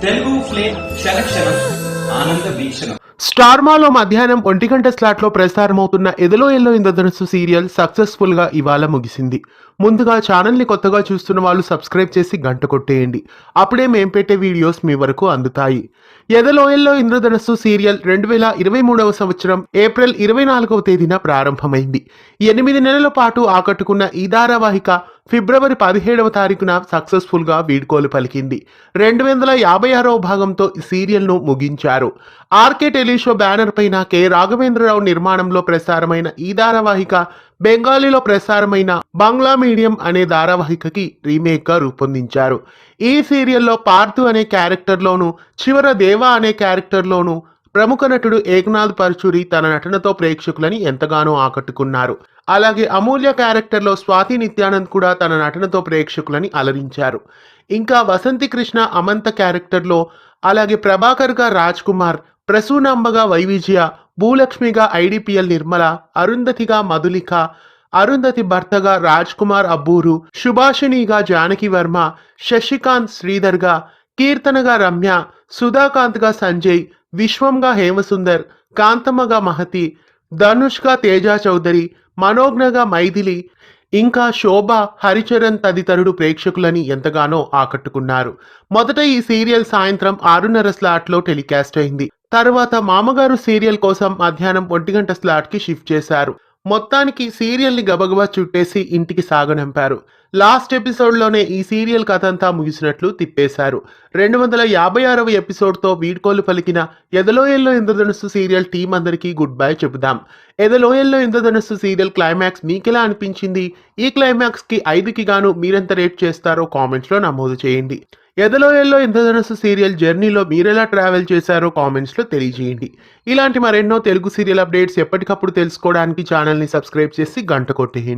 Telugu flame క్షణక్షణం ఆనంద వీక్షణం. Star మాలో మధ్యాహ్నం 1 గంట స్లాట్ లో ప్రసారమవుతున్న ఎదలో ఎల్లో ఇంద్రధనుస్సు సీరియల్ సక్సెస్ఫుల్ గా ఇవాళ ముగిసింది. ముందుగా ఛానల్ ని కొత్తగా చూస్తున్న వాళ్ళు సబ్స్క్రైబ్ చేసి గంట కొట్టేయండి. అప్పుడే మేం పెట్టే వీడియోస్ మీ వరకు అందుతాయి. ఎదలో ఎల్లో ఇంద్రధనుస్సు సీరియల్ 2023వ సంవత్సరం ఏప్రిల్ 24వ తేదీన ప్రారంభమైంది. 8 నెలల పాటు ఆకట్టుకున్న ఈ ధారావాహిక ఫిబ్రవరి 17వ తారీఖున సక్సెస్ఫుల్ గా వీడ్కోలు పలికింది. 256వ భాగంతో ఈ సీరియల్ ను ముగించారు. ఆర్కే టెలిషో బ్యానర్ పైన కె రాఘవేంద్రరావు నిర్మాణంలో ప్రసారమైన ఈ ధారావాహిక బెంగాలీలో ప్రసారమైన బంగ్లా మీడియం అనే ధారావాహికకి రీమేక్ గా రూపొందించారు. ఈ సీరియల్లో పార్థు అనే క్యారెక్టర్లోను, చివర దేవా అనే క్యారెక్టర్లోను ప్రముఖ నటుడు ఏకనాథ్ పరచూరి తన నటనతో ప్రేక్షకులని ఎంతగానో ఆకట్టుకున్నారు. అలాగే అమూల్య క్యారెక్టర్లో స్వాతి నిత్యానంద్ కూడా తన నటనతో ప్రేక్షకులని అలరించారు. ఇంకా వసంతి కృష్ణ అమంత క్యారెక్టర్లో, అలాగే ప్రభాకర్గా రాజ్ కుమార్, ప్రసూనాంబగా వైవిజయ, భూలక్ష్మిగా ఐడిపిఎల్ నిర్మల, అరుంధతిగా మధులిక, అరుంధతి భర్తగా రాజ్ కుమార్ అబ్బూరు, సుభాషిణిగా జానకి వర్మ, శశికాంత్ శ్రీధర్గా, కీర్తనగా రమ్య, సుధాకాంత్గా సంజయ్, విశ్వంగా హేమసుందర్, కాంతమ్మగా మహతి, ధనుష్గా తేజా చౌదరి, మనోజ్ఞగా మైథిలి, ఇంకా శోభ, హరిచరణ్ తదితరుడు ప్రేక్షకులని ఎంతగానో ఆకట్టుకున్నారు. మొదట ఈ సీరియల్ సాయంత్రం 6:30 స్లాట్లో టెలికాస్ట్ అయింది. తర్వాత మామగారు సీరియల్ కోసం మధ్యాహ్నం 1 గంట స్లాట్కి షిఫ్ట్ చేశారు. మొత్తానికి సీరియల్ని గబగబా చుట్టేసి ఇంటికి సాగనంపారు. లాస్ట్ ఎపిసోడ్లోనే ఈ సీరియల్ కథ అంతా ముగిసినట్లు తిప్పేశారు. 256వ ఎపిసోడ్తో వీడ్కోలు పలికిన ఎదలో ఎల్లో ఇంద్రధనుస్సు సీరియల్ టీం అందరికీ గుడ్ బై చెబుదాం. ఎదలో ఎల్లో ఇంద్రధనుస్సు సీరియల్ క్లైమాక్స్ మీకెలా అనిపించింది? ఈ క్లైమాక్స్కి 5కి గాను మీరెంత రేట్ చేస్తారో కామెంట్స్లో నమోదు చేయండి. ఎదలో ఎల్లో ఇంద్రధనుస్సు సీరియల్ జర్నీలో మీరెలా ట్రావెల్ చేశారో కామెంట్స్లో తెలియజేయండి. ఇలాంటి మరెన్నో తెలుగు సీరియల్ అప్డేట్స్ ఎప్పటికప్పుడు తెలుసుకోవడానికి ఛానల్ని సబ్స్క్రైబ్ చేసి గంట కొట్టేయండి.